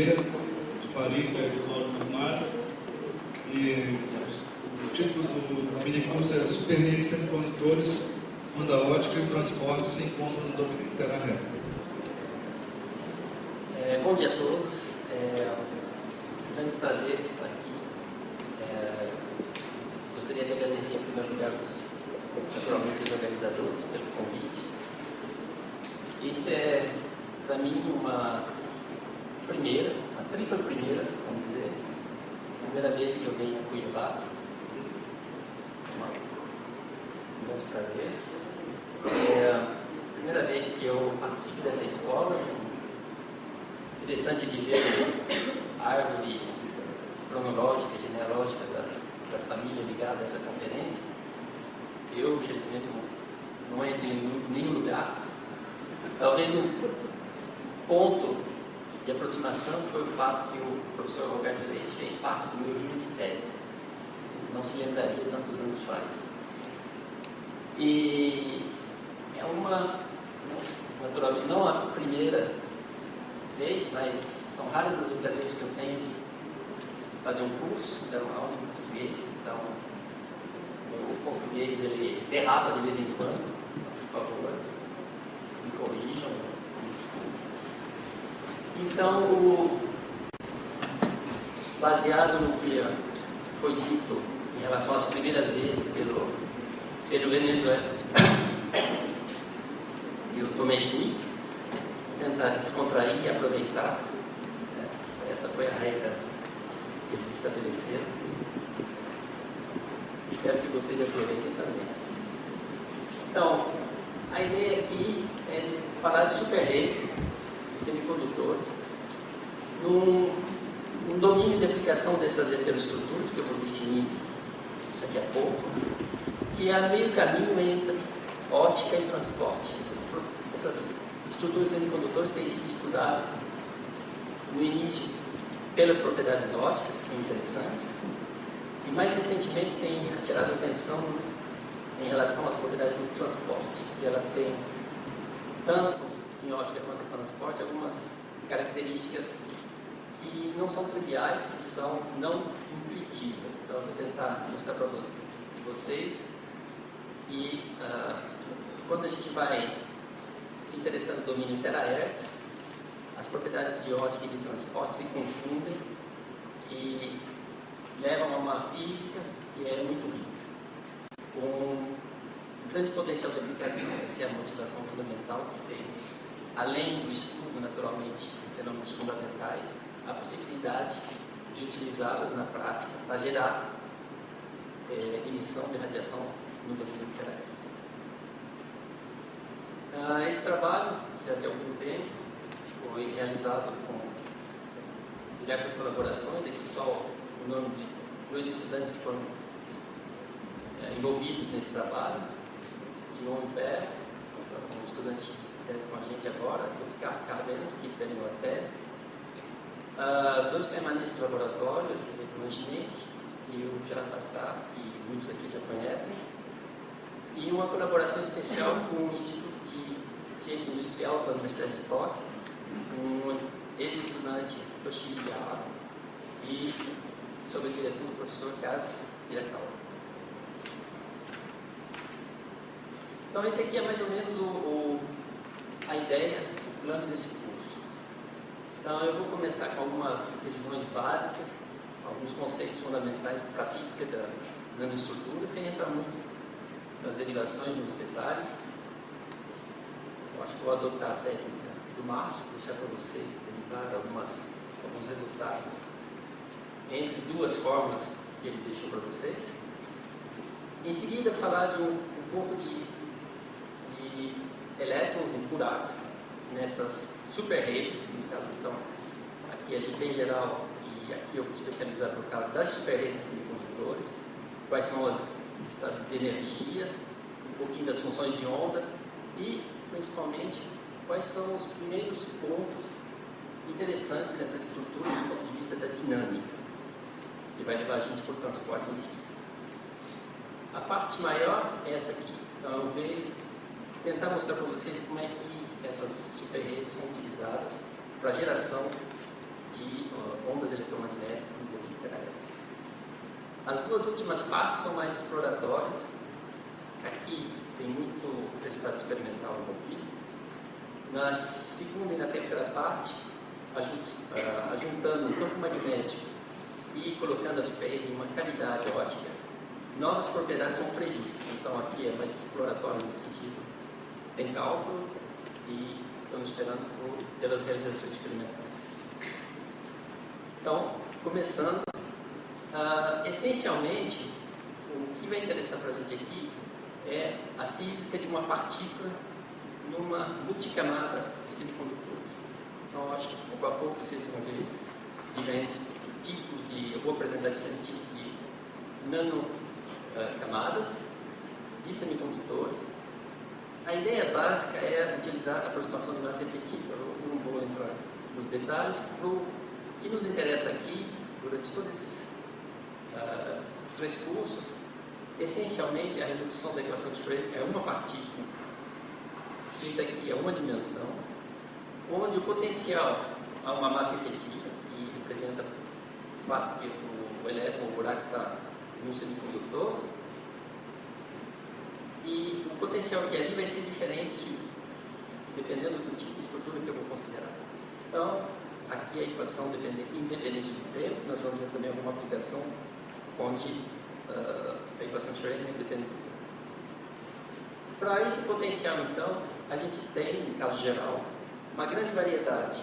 Ferreira, barista do Mar. E o título do minicurso é Super Redes Semicondutores, quando a ótica e o transporte se encontram no domínio de terra reta. Bom dia a todos. Um grande prazer estar aqui. Gostaria de agradecer em primeiro lugar naturalmente os organizadores pelo convite. Isso é, para mim, uma tripla primeira, vamos dizer. Primeira vez que eu venho a Cuiabá. Um grande prazer. Primeira vez que eu participo dessa escola. Interessante de ver a árvore cronológica, genealógica da família ligada a essa conferência. Eu, infelizmente, não entro em nenhum lugar. Talvez um ponto de aproximação foi o fato que o professor Roberto Leite fez parte do meu livro de tese. Não se lembraria tantos anos faz. E é naturalmente, não a primeira vez, mas são raras as ocasiões que eu tenho de fazer um curso, dar uma aula em português. Então, o português ele derrapa de vez em quando, por favor, me corrijam, me desculpem. Então, baseado no que foi dito em relação às primeiras vezes pelo Pedro Venezuela e o Tomé Schmidt, tentar descontrair e aproveitar. Essa foi a regra que eles estabeleceram. Espero que vocês aproveitem também. Então, a ideia aqui é de falar de superredes, de semicondutores, num domínio de aplicação dessas heteroestruturas, que eu vou definir daqui a pouco, que é meio caminho entre ótica e transporte. Essas estruturas semicondutores têm sido estudadas no início pelas propriedades ópticas, que são interessantes, e mais recentemente têm tirado atenção em relação às propriedades do transporte. E elas têm, tanto em ótica quanto em transporte, algumas características que não são triviais, que são não intuitivas. Então, eu vou tentar mostrar para vocês. E quando a gente vai se interessando no domínio terahertz, as propriedades de ótica e de transporte se confundem e levam a uma física que é muito rica, com um grande potencial de aplicação. Essa é a motivação fundamental que tem, além do estudo, naturalmente, de fenômenos fundamentais, a possibilidade de utilizá-las na prática para gerar emissão de radiação no domínio terahertz. Esse trabalho, já tem algum tempo, foi realizado com diversas colaborações. Aqui só o nome de 2 estudantes que foram envolvidos nesse trabalho: Simone Pé, um estudante de tese com a gente agora, o Ricardo Cardenas, que terminou a tese, 2 permanentes do laboratório, o Juliette Manginetti e o Gerard Pascal, que muitos aqui já conhecem, e uma colaboração especial com o Instituto de Ciência Industrial da Universidade de Tóquio, um ex-estudante Toshio Yama e sob a direção do professor Kazu Hirakawa. Então, esse aqui é mais ou menos a ideia, o plano desse curso. Então, eu vou começar com algumas revisões básicas, alguns conceitos fundamentais para a física da nanoestrutura, sem entrar muito nas derivações, nos detalhes. Eu acho que vou adotar a técnica do Márcio, deixar para vocês derivar alguns resultados entre 2 fórmulas que ele deixou para vocês. Em seguida, falar de um pouco de elétrons impurados nessas superredes, no caso, então, aqui a gente em geral, e aqui eu vou especializar por causa das superredes semicondutores, quais são os estados de energia, um pouquinho das funções de onda e, principalmente, quais são os primeiros pontos interessantes nessas estruturas do ponto de vista da dinâmica, que vai levar a gente para o transporte em si. A parte maior é essa aqui. Então, eu vou tentar mostrar para vocês como é que essas superredes são utilizadas para a geração de ondas eletromagnéticas no nível terahertz. As duas últimas partes são mais exploratórias. Aqui tem muito resultado experimental envolvido. Na segunda e na terceira parte, ajuntando o campo magnético e colocando a superrede em uma cavidade ótica, novas propriedades são previstas. Então aqui é mais exploratório nesse sentido. Tem cálculo e estamos esperando pelas realizações experimentais. Então, começando, essencialmente, o que vai interessar para a gente aqui é a física de uma partícula numa multicamada de semicondutores. Então, acho que pouco a pouco vocês vão ver diferentes tipos de, eu vou apresentar diferentes tipos de nanocamadas de semicondutores. A ideia básica é utilizar a aproximação de massa efetiva. Eu não vou entrar nos detalhes. O que nos interessa aqui, durante todos esses três cursos, essencialmente a resolução da equação de Schrödinger é uma partícula, escrita aqui a uma dimensão, onde o potencial a uma massa efetiva, que representa o fato que o elétron, o buraco está num semicondutor, e o potencial que é ali vai ser diferente dependendo do tipo de estrutura que eu vou considerar. Então, aqui a equação independente do tempo, nós vamos ver também alguma aplicação onde a equação de Schrödinger depende do tempo. Para esse potencial, então, a gente tem, no caso geral, uma grande variedade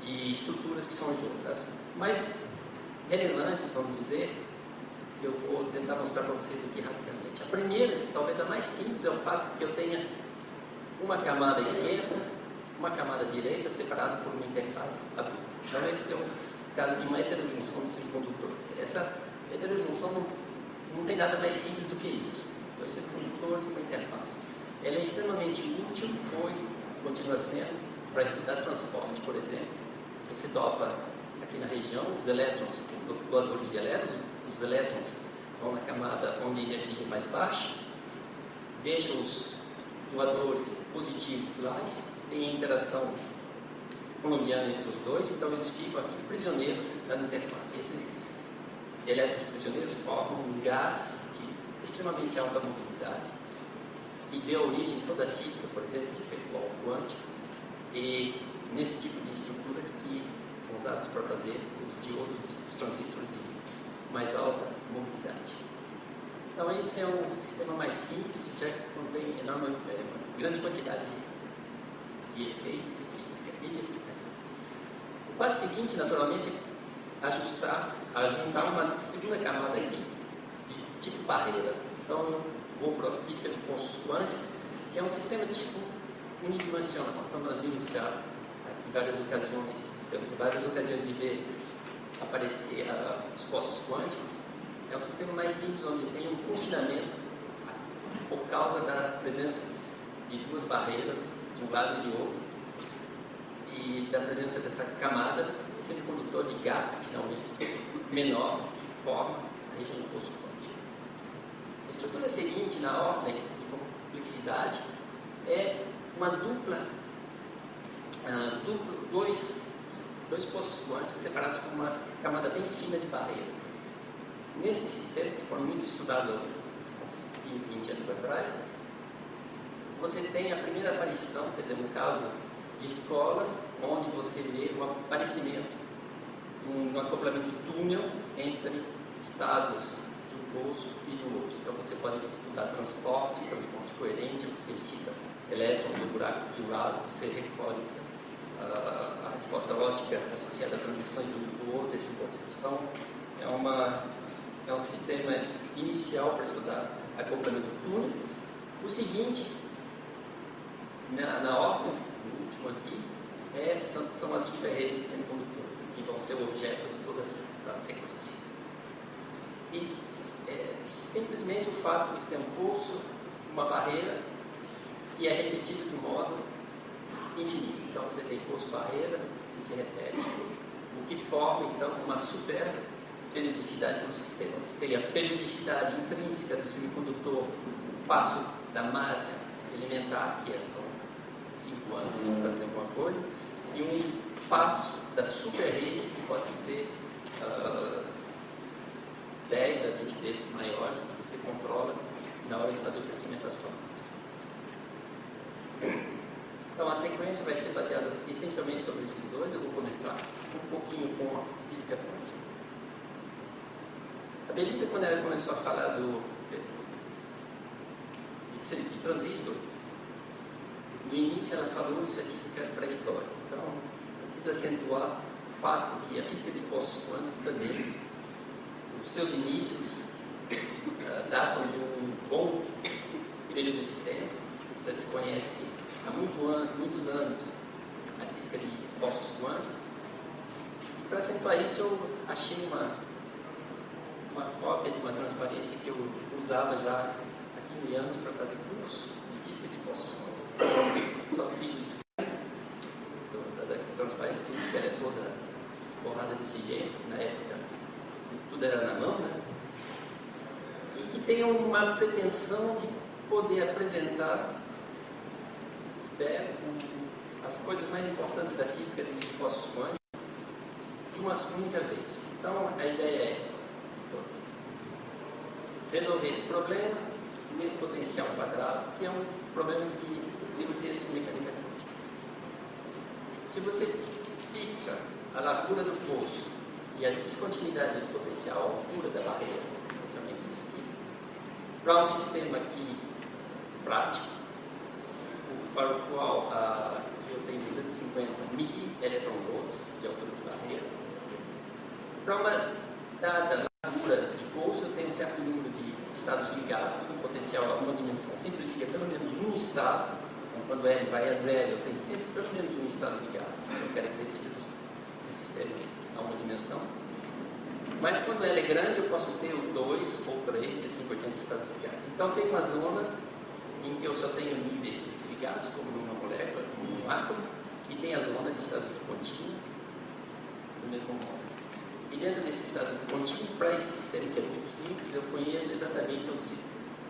de estruturas que são juntas. Mais relevantes, vamos dizer, que eu vou tentar mostrar para vocês aqui rapidamente. A primeira, talvez a mais simples, é o fato de que eu tenha uma camada esquerda, uma camada direita separada por uma interface adulta. Então, esse é o caso de uma heterojunção de semicondutores. Essa heterojunção não tem nada mais simples do que isso. Dois semicondutores e uma interface. Ela é extremamente útil, continua sendo, para estudar transporte, por exemplo. Você dopa aqui na região os elétrons, doadores de elétrons, os elétrons vão na camada onde a energia é mais baixa, deixam os doadores positivos lá, tem interação colombiana entre os dois, então eles ficam aqui prisioneiros da interface. Esses elétrons prisioneiros formam um gás de extremamente alta mobilidade, que deu origem a toda a física, por exemplo, de efeito quântico, e nesse tipo de estruturas que são usados para fazer os diodos, os transistores de mais alta mobilidade. Então esse é um sistema mais simples, já contém uma grande quantidade de efeito de física e de aplicação. O passo seguinte, naturalmente, é juntar uma segunda camada aqui, de tipo barreira. Então eu vou para a física de fluxos quânticos, que é um sistema tipo unidimensional. Então nós vimos já em várias ocasiões de ver aparecer os postos quânticos. É um sistema mais simples, onde tem um confinamento por causa da presença de duas barreiras, de um lado e de outro, e da presença dessa camada de semicondutor de gap, finalmente, menor, que forma a região do posto quântico. A estrutura seguinte, na ordem de complexidade, é uma dois postos quânticos separados por uma camada bem fina de barreira. Nesses sistemas, que foram muito estudados há uns 15, 20 anos atrás, você tem a primeira aparição, quer dizer, no caso de escola, onde você vê o aparecimento de um acoplamento túnel entre estados de um poço e do outro. Então você pode estudar transporte coerente, você cita elétrons do buraco de um lado, você recolhe a resposta óptica associada a transições do outro, esses pontos. Então é um sistema inicial para estudar acoplamento túnel. O seguinte, na ordem, o último aqui, são as superredes de semicondutores, que vão ser o objeto de toda a sequência. E simplesmente o fato de você ter um pulso, uma barreira, que é repetido de modo infinito. Então você tem pulso-barreira, que se repete, o que forma então uma super periodicidade do sistema. Você tem a periodicidade intrínseca do semicondutor, o passo da malha elementar, que são 5 anos para fazer alguma coisa, e um passo da superrede, que pode ser 10 a 20 vezes maiores, que você controla na hora de fazer o crescimento das formas. Então, a sequência vai ser baseada essencialmente sobre esses dois. Eu vou começar um pouquinho com a física quântica. A Belinda, quando ela começou a falar de transistor, no início ela falou isso é física pré-histórica. Então, eu quis acentuar o fato que a física de postos quânticos também, os seus inícios, datam de um bom período de tempo. Já se conhece há muitos anos a física de postos quânticos. E para acentuar isso, eu achei uma cópia de uma transparência que eu usava já há 15 anos para fazer curso de física de postos quânticos. Só fiz o scan da transparência, tudo isso era toda borrada desse jeito, na época tudo era na mão, né? E tem uma pretensão de poder apresentar, espero, as coisas mais importantes da física de postos quânticos de uma única vez. Então, a ideia é resolver esse problema nesse potencial quadrado, que é um problema que liga o texto de mecânica quântica. Se você fixa a largura do poço e a descontinuidade do potencial, a altura da barreira, essencialmente isso aqui, para um sistema aqui prático, para o qual eu tenho 250 mili-electronvolts de altura de barreira, para uma dada largura de poço, eu tenho um certo número de estados ligados, com potencial a uma dimensão, sempre liga pelo menos um estado. Então, quando L vai a zero, eu tenho sempre pelo menos um estado ligado. Isso é uma característica do sistema a uma dimensão. Mas quando L é grande, eu posso ter 2 ou 3 e assim por diante estados ligados. Então, tem uma zona em que eu só tenho níveis ligados, como numa molécula, como num átomo, e tem a zona de estado de contínuo, do mesmo modo. E dentro desse estado de contínuo, para esse sistema que é muito simples, eu conheço exatamente onde se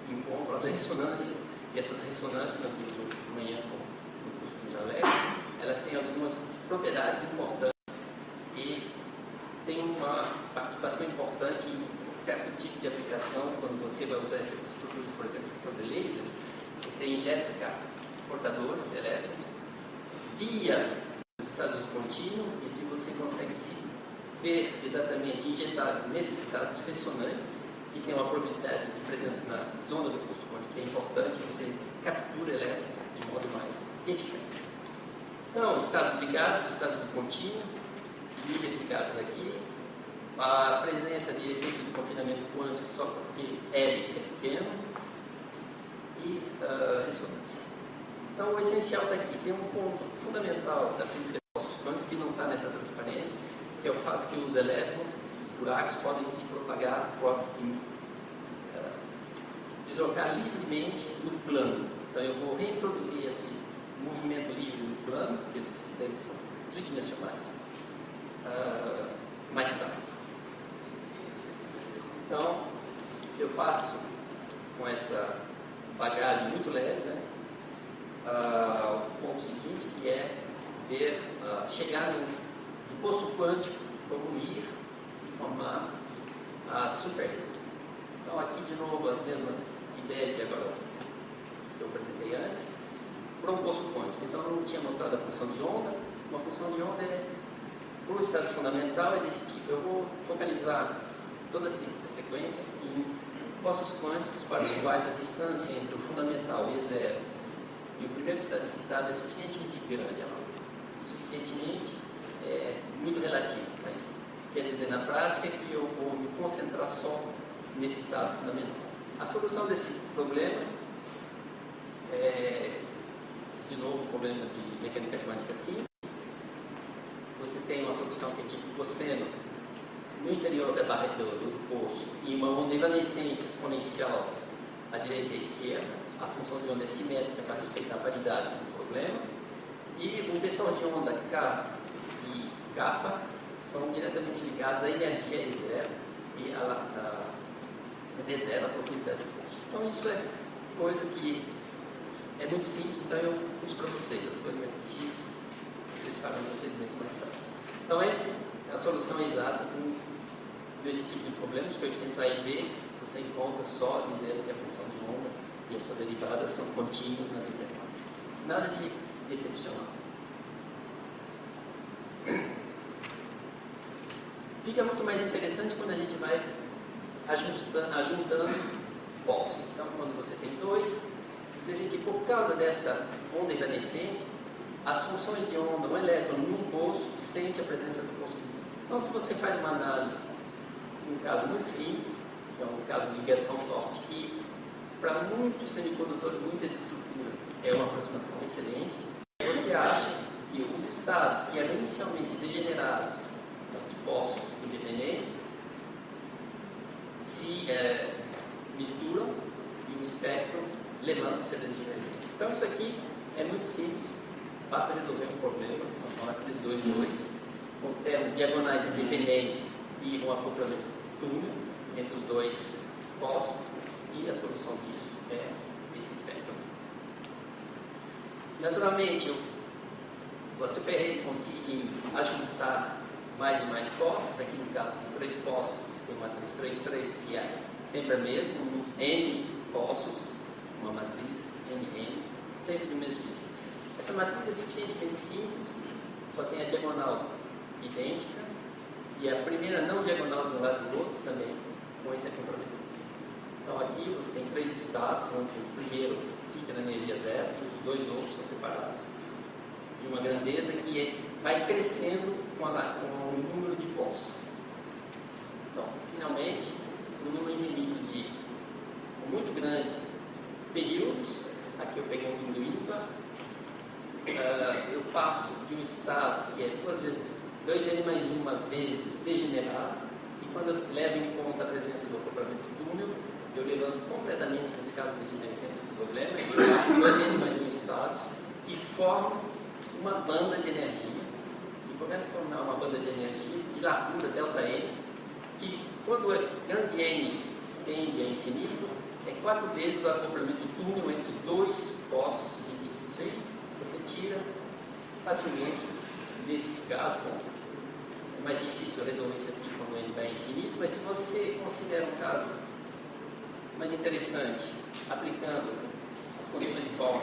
encontram as ressonâncias, e essas ressonâncias, nós vimos amanhã no curso do Jalec, elas têm algumas propriedades importantes e tem uma participação importante em certo tipo de aplicação. Quando você vai usar essas estruturas, por exemplo, para fazer lasers, você injeta portadores elétricos via os estados de contínuo, e se você consegue se ver exatamente injetado nesses estados ressonantes, que tem uma probabilidade de presença na zona do pulso quântico, que é importante, você captura elétrons de modo mais eficaz. Então, estados ligados, estados de contínuo, níveis ligados aqui, a presença de efeito de confinamento quântico só porque L é pequeno, e ressonância. Então, o essencial está aqui. Tem um ponto fundamental da física de postos quânticos que não está nessa transparência, que é o fato que os elétrons, os buracos, podem se propagar, podem se deslocar livremente no plano. Então, eu vou reintroduzir esse movimento livre no plano, porque esses sistemas são tridimensionais, mais tarde. Então, eu passo com essa bagagem muito leve, né, o ponto seguinte, que é ver, chegar no poço quântico, evoluir e formar as superredes. Então, aqui de novo as mesmas ideias que agora que eu apresentei antes, para um poço quântico. Então, eu não tinha mostrado a função de onda. Uma função de onda para o estado fundamental é desse tipo. Eu vou focalizar toda a sequência em poços quânticos para os quais a distância entre o fundamental e zero e o primeiro estado citado é suficientemente grande. Suficientemente é muito relativo, mas quer dizer na prática que eu vou me concentrar só nesse estado fundamental. A solução desse problema é, de novo, um problema de mecânica quântica simples. Você tem uma solução que é tipo cosseno no interior da barreira do poço e uma onda evanescente exponencial à direita e à esquerda. A função de onda é simétrica para respeitar a paridade do problema. E o vetor de onda K e kappa são diretamente ligados à energia E0 e a V0, a profundidade do poço. Então, isso é coisa que é muito simples, então eu uso para vocês. As coisas mais difíceis, vocês especificamente 6 meses mais tarde. Então, essa é a solução exata desse tipo de problema. Os coeficientes A e B, você encontra só dizendo que a função de onda e as suas derivadas são contínuas nas interfaces. Nada de excepcional. Fica muito mais interessante quando a gente vai ajuntando poços. Então, quando você tem 2, você vê que por causa dessa onda evanescente, as funções de onda, um elétron num poço sente a presença do poço vizinho. Então, se você faz uma análise, um caso muito simples, que é um caso de ligação forte, que para muitos semicondutores, muitas estruturas, é uma aproximação excelente, você acha que os estados que eram inicialmente degenerados, de poços independentes, se misturam e o espectro levanta essa degenerescência. Então, isso aqui é muito simples. Basta resolver um problema, uma matriz 2, 2, com termos diagonais independentes e um acoplamento túnel entre os dois poços, e a solução disso é esse espectro. Naturalmente, a superrede consiste em ajuntar mais e mais poços. Aqui no caso de 3 poços, você tem uma matriz 3, 3, que é sempre a mesma, N poços, uma matriz NN, sempre do mesmo estilo. Essa matriz é suficientemente simples, só tem a diagonal idêntica e a primeira não diagonal de um lado e do outro também, com esse acoplamento. Então aqui você tem 3 estados, onde o primeiro fica na energia zero e os 2 outros são separados. De uma grandeza que vai crescendo com o número de poços. Então, finalmente, um número infinito de muito grande períodos, aqui eu peguei um número ímpar, eu passo de um estado que é 2n mais 1 vezes degenerado, e quando eu levo em conta a presença do acoplamento do túnel, eu levanto completamente, nesse caso de degenerescência do problema, eu acho 2n mais 1 estados que formam uma banda de energia, e começa a formar uma banda de energia de largura ΔN, que quando o grande N tende a infinito, é 4 vezes o acoplamento do túnel entre 2 poços vizinhos. Isso aí você tira facilmente desse caso. Bom, é mais difícil resolver isso aqui quando ele vai infinito, mas se você considera um caso mais interessante, aplicando as condições de forma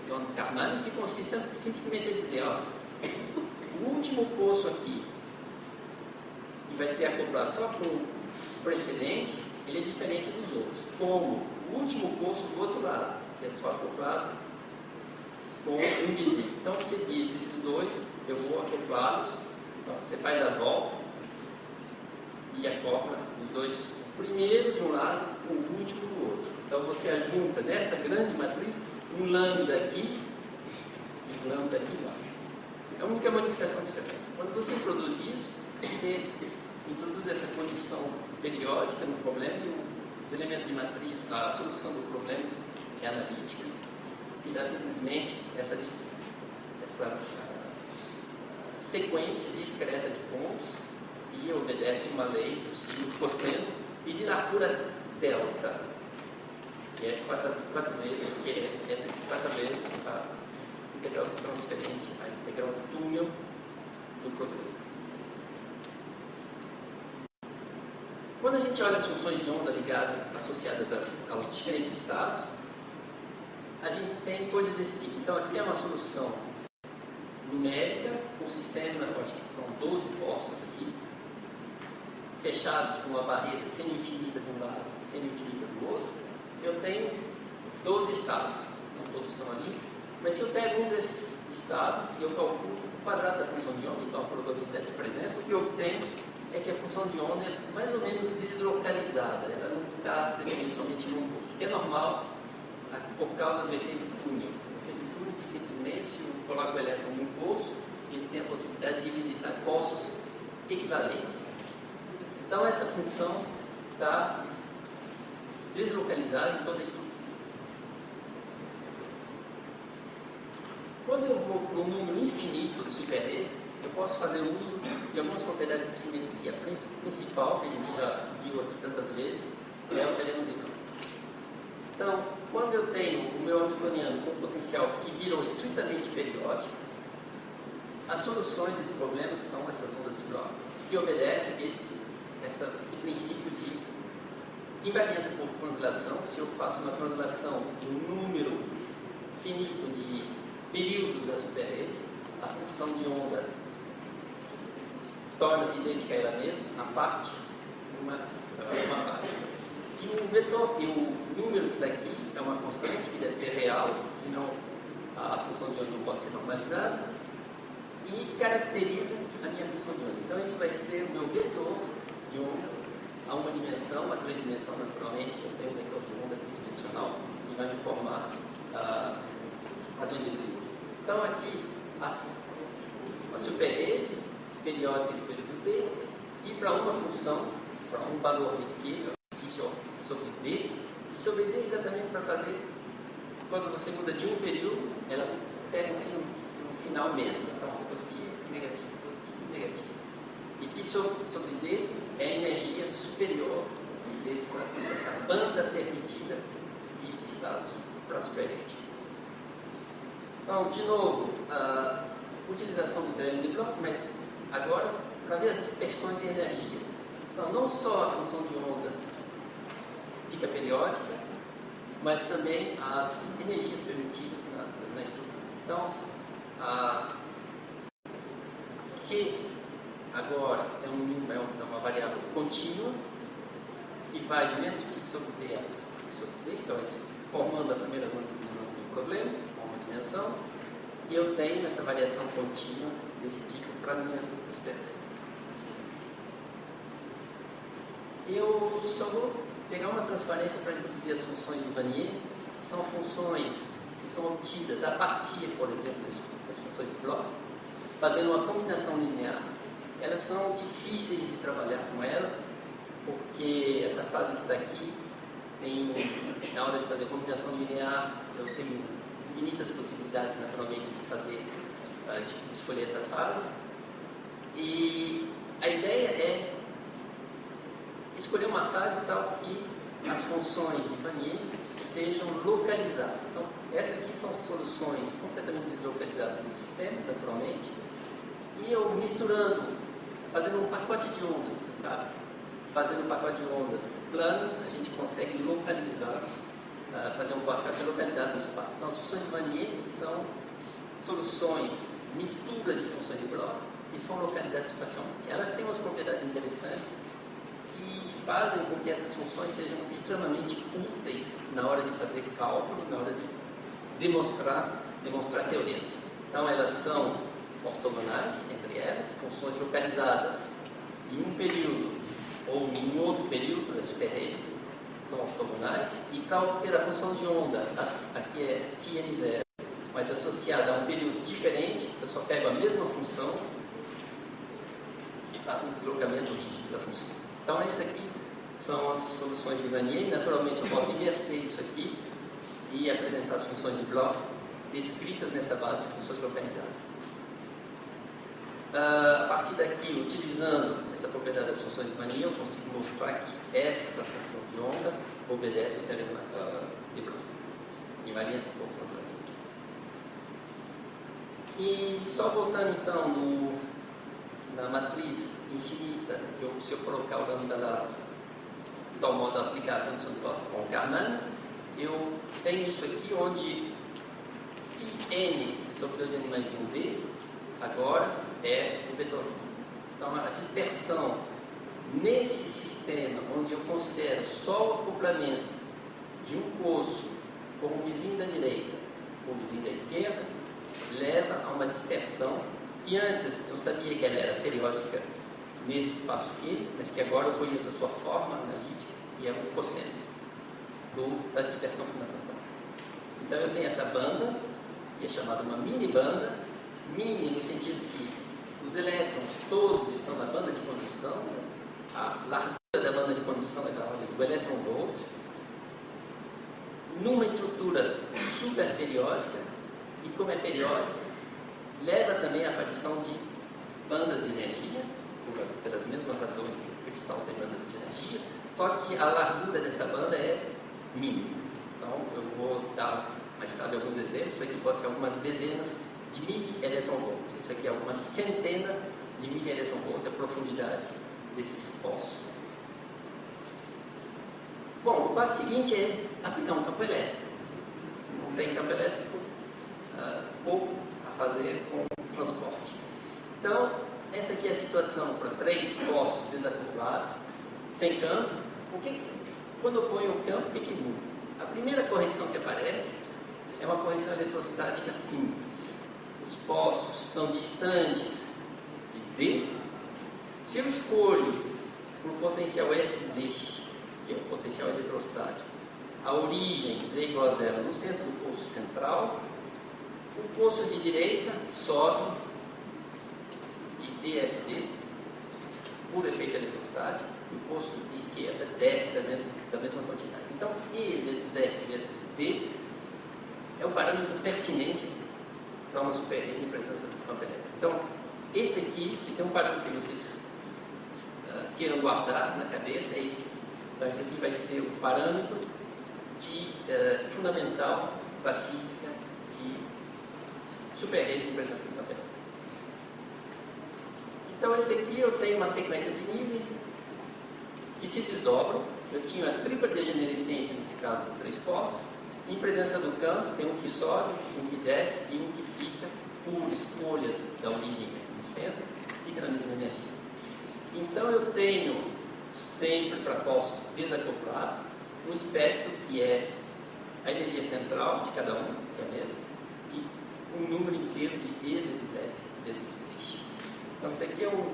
de onda Karman, que consiste simplesmente em dizer, ó, o último poço aqui, que vai ser acoplado só com o precedente, ele é diferente dos outros. Como o último poço do outro lado, que é só acoplado com um vizinho. Então você diz, esses dois, eu vou acoplá-los, então você faz a volta e acopla os dois, o primeiro de um lado com o último do outro. Então você ajunta nessa grande matriz um lambda aqui e um lambda aqui embaixo. É a única modificação que você faz. Quando você introduz isso, você introduz essa condição periódica no problema e os elementos de matriz, a solução do problema é analítica e dá simplesmente essa sequência discreta de pontos e obedece uma lei do estilo cosseno e de largura delta, que é 4 vezes, que é essa 4 vezes a integral de transferência, a integral do túnel do produto. Quando a gente olha as funções de onda ligadas, associadas aos diferentes estados, a gente tem coisas desse tipo. Então aqui é uma solução numérica, um sistema, eu acho que são 12 poços aqui, fechados com uma barreira semi-infinita de um lado e semi-infinita do outro. Eu tenho 12 estados, não todos estão ali, mas se eu pego um desses estados e eu calculo o quadrado da função de onda, então a probabilidade de presença, o que eu obtenho é que a função de onda é mais ou menos deslocalizada, ela não está definitivamente num posto, que é normal por causa do efeito túnel. O efeito túnel que simplesmente, se eu coloco o elétron em um poço, ele tem a possibilidade de visitar poços equivalentes. Então essa função está deslocalizada em toda a estrutura. Quando eu vou para um número infinito de superredes, eu posso fazer uso de algumas propriedades de simetria. A principal, que a gente já viu aqui tantas vezes, é o teorema de Cantor. Então, quando eu tenho o meu hamiltoniano com potencial que vira estritamente periódico, As soluções desse problema são essas ondas de Bloch, que obedecem esse princípio de invariância por translação. Se eu faço uma translação de um número finito de períodos da superrede, a função de onda torna-se idêntica a ela mesma, a parte uma base. E o vetor, e o número que daqui é uma constante que deve ser real, senão a função de onda não pode ser normalizada, e caracteriza a minha função de onda. Então, isso vai ser o meu vetor de onda a uma dimensão, a três dimensões, naturalmente, que eu tenho um vetor de onda tridimensional, que vai me formar as ondas de brilho. Então, aqui, a superrede periódica de período D, e para uma função, para um valor de Q, sobre D, e sobre D exatamente para fazer, quando você muda de um período, ela pega um sinal menos, então positivo, negativo, negativo. E Pi sobre D é a energia superior dessa banda permitida de estados para a superrede. Então, de novo, a utilização do teorema de Bloch, mas agora para ver as dispersões de energia. Então, não só a função de onda fica periódica, mas também as energias permitidas na estrutura. Então, Q agora é uma variável contínua que vai de menos Q sobre D a sobre D, então formando a primeira zona do problema, com uma dimensão, e eu tenho essa variação contínua desse tipo para a minha dispersão. Eu só vou pegar uma transparência para introduzir as funções de Vanier. São funções que são obtidas a partir, por exemplo, das funções de Bloch, fazendo uma combinação linear. Elas são difíceis de trabalhar com ela, porque essa fase que está aqui, na hora de fazer combinação linear, eu tenho infinitas possibilidades, naturalmente, de escolher essa fase. E a ideia é escolher uma fase tal que as funções de Vanier sejam localizadas. Então, essas aqui são soluções completamente deslocalizadas no sistema, naturalmente, e eu misturando, fazendo um pacote de ondas, sabe? Fazendo um pacote de ondas planas, a gente consegue localizar, fazer um pacote localizado no espaço. Então, as funções de Vanier são soluções, mistura de funções de Bloch, e são localizadas espacialmente. Elas têm umas propriedades interessantes e fazem com que essas funções sejam extremamente úteis na hora de fazer cálculo, na hora de demonstrar teoremas. Então, elas são ortogonais entre elas, funções localizadas em um período ou em outro período da superrede, são ortogonais, e para obter a função de onda, aqui é φn0, mas associada a um período diferente, eu só pego a mesma função e faço um deslocamento rígido da função. Então, isso aqui são as soluções de Vanier. Naturalmente, eu posso inverter isso aqui e apresentar as funções de Bloch descritas nessa base de funções localizadas. A partir daqui, utilizando essa propriedade das funções de Vanier, eu consigo mostrar que essa função de onda obedece ao teorema de Bloch, invariância por translação. E só voltando então na matriz infinita, se eu colocar o lambda lá de tal modo aplicar a função de Bloch com Karman, eu tenho isso aqui onde n sobre 2n mais 1d agora é o vetor. Então, a dispersão nesse sistema, onde eu considero só o acoplamento de um poço com o vizinho da direita com o vizinho da esquerda, leva a uma dispersão que antes eu sabia que ela era periódica nesse espaço aqui, mas que agora eu conheço a sua forma analítica e é o cosseno da dispersão fundamental. Então, eu tenho essa banda, que é chamada uma mini banda, mini no sentido que os elétrons todos estão na banda de condução, a largura da banda de condução é da ordem do elétron volt, numa estrutura superperiódica, e como é periódica, leva também à aparição de bandas de energia, pelas mesmas razões que o cristal tem bandas de energia, só que a largura dessa banda é mínima. Então, eu vou dar mais tarde alguns exemplos, aqui pode ser algumas dezenas de mili-eletronvolts. Isso aqui é uma centena de mili-eletronvolts a profundidade desses poços. Bom, o passo seguinte é aplicar um campo elétrico. Se não tem campo elétrico, pouco a fazer com o transporte. Então, essa aqui é a situação para 3 poços desacoplados, sem campo. Quando eu ponho o campo, o que muda? A primeira correção que aparece é uma correção eletrostática simples. Os poços estão distantes de D. Se eu escolho por potencial Fz, que é o potencial eletrostático, a origem Z igual a zero no centro do poço central, o poço de direita sobe de EFD por efeito eletrostático e o poço de esquerda desce da mesma quantidade. Então, E vezes F vezes D é o parâmetro pertinente para uma superrede em presença do campo elétrico. Então, esse aqui, se tem um parâmetro que vocês queiram guardar na cabeça, é esse. Então, esse aqui vai ser o parâmetro fundamental para a física de superredes em presença do campo elétrico. Então, esse aqui eu tenho uma sequência de níveis que se desdobram. Eu tinha a tripla degenerescência, nesse caso, de 3 poços. Em presença do campo, tem um que sobe, um que desce e um que fica, por escolha da origem no centro, fica na mesma energia. Então, eu tenho sempre para poços desacoplados um espectro que é a energia central de cada um, que é a mesma, e um número inteiro de E vezes F vezes D. Então, isso aqui é um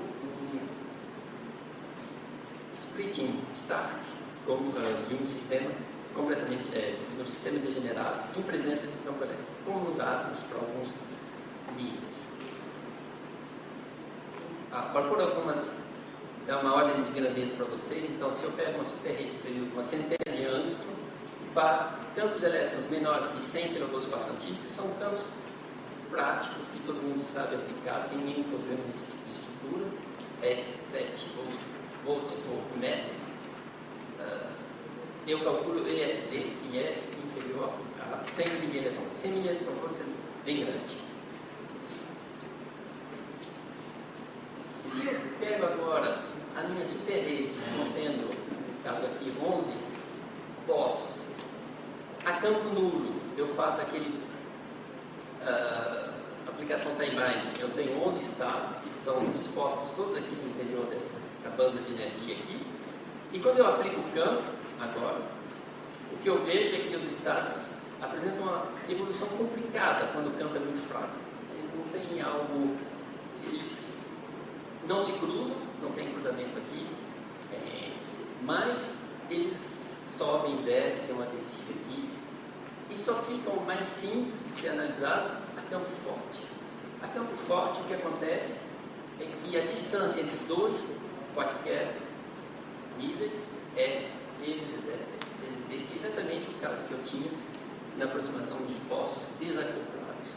splitting Stark de um sistema completamente, de um sistema degenerado em presença de campo elétrico, como nos átomos para alguns níveis. Para pôr dar uma ordem de grandeza para vocês, então, se eu pego uma superrede de período de uma centena de angstroms, para campos elétricos menores que 100 kV por centímetro, são campos práticos que todo mundo sabe aplicar sem nenhum problema desse tipo de estrutura. É 7 volts por metro. Eu calculo EFD, que é inferior a 100 mV. 100 mV é bem grande. Se eu pego agora a minha superrede, contendo, no caso aqui, 11 poços, a campo nulo, eu faço aquele aplicação time-bind. Eu tenho 11 estados que estão dispostos todos aqui no interior dessa banda de energia aqui. E quando eu aplico o campo, agora, o que eu vejo é que os estados apresentam uma evolução complicada quando o campo é muito fraco. Não tem algo... Eles não se cruzam, não tem cruzamento aqui, mas eles sobem, descem, tem uma descida aqui, e só ficam mais simples de ser analisados a campo forte. A campo forte, o que acontece é que a distância entre dois quaisquer níveis é E vezes F vezes D, que é exatamente o caso que eu tinha na aproximação de poços desacoplados.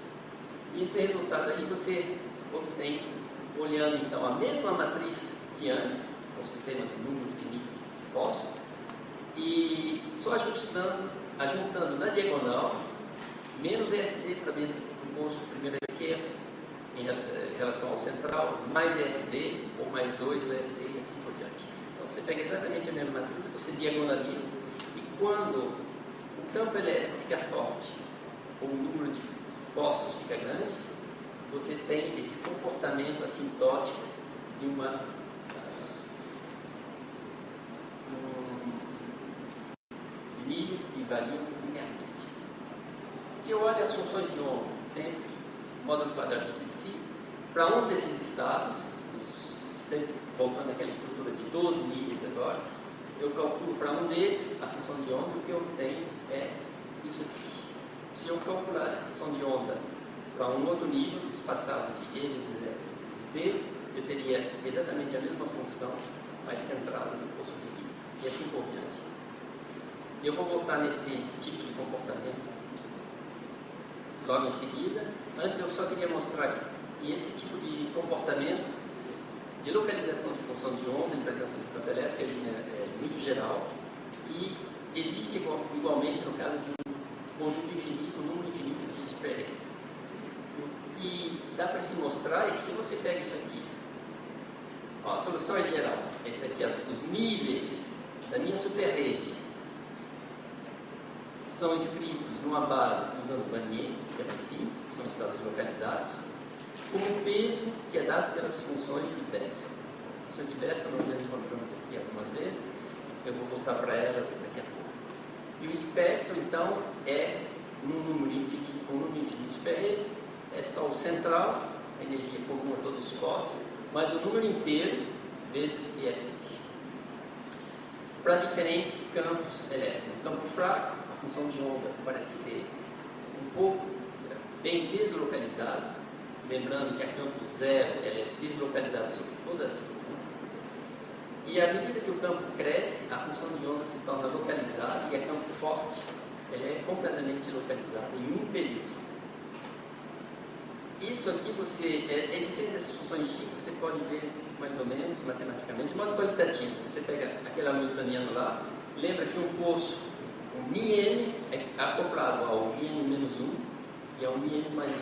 E esse resultado aí você obtém olhando então a mesma matriz que antes, o sistema de número finito de poços, e só ajuntando na diagonal menos EFD para dentro do poço primeiro à esquerda em relação ao central, mais EFD ou mais 2 do EFD e assim por diante. Então você pega exatamente a mesma matriz, você diagonaliza, e quando o campo elétrico fica forte ou o número de poços fica grande, você tem esse comportamento assintótico de níveis que variam linearmente. Se eu olho as funções de onda, sempre módulo quadrático de Si, para um desses estados, sempre voltando àquela estrutura de 12 níveis agora, eu calculo para um deles a função de onda, o que eu obtenho é isso aqui. Se eu calculasse a função de onda para um outro nível, espaçado de E vezes F vezes D, eu teria exatamente a mesma função, mais centrada no poço visível, e assim por diante. Eu vou voltar nesse tipo de comportamento logo em seguida. Antes eu só queria mostrar que esse tipo de comportamento de localização de função de onda em presença de campo elétrico é muito geral e existe igualmente no caso de um conjunto infinito, um número infinito de superredes. que dá para se mostrar é que se você pega isso aqui, ó, a solução é geral, esse aqui, os níveis da minha superrede são escritos numa base usando Vanier, que é mais simples, que são estados localizados, com o peso que é dado pelas funções de Bessel. As funções de Bessel nós já encontramos aqui algumas vezes, eu vou voltar para elas daqui a pouco. E o espectro, então, é um número infinito, de superredes, é só o central, a energia comum a todos os postos, mas o número inteiro vezes EFI. Para diferentes campos elétricos. No campo fraco, a função de onda parece ser um pouco bem deslocalizada, lembrando que a campo zero ela é deslocalizada sobre toda a estrutura. E à medida que o campo cresce, a função de onda se torna localizada e a campo forte ela é completamente localizada em um período. Isso aqui a existência dessas funções G você pode ver mais ou menos matematicamente, de modo qualitativo. Você pega aquele hamiltoniano lá, lembra que um poço, o μn é acoplado ao μn-1 e ao μn mais 1,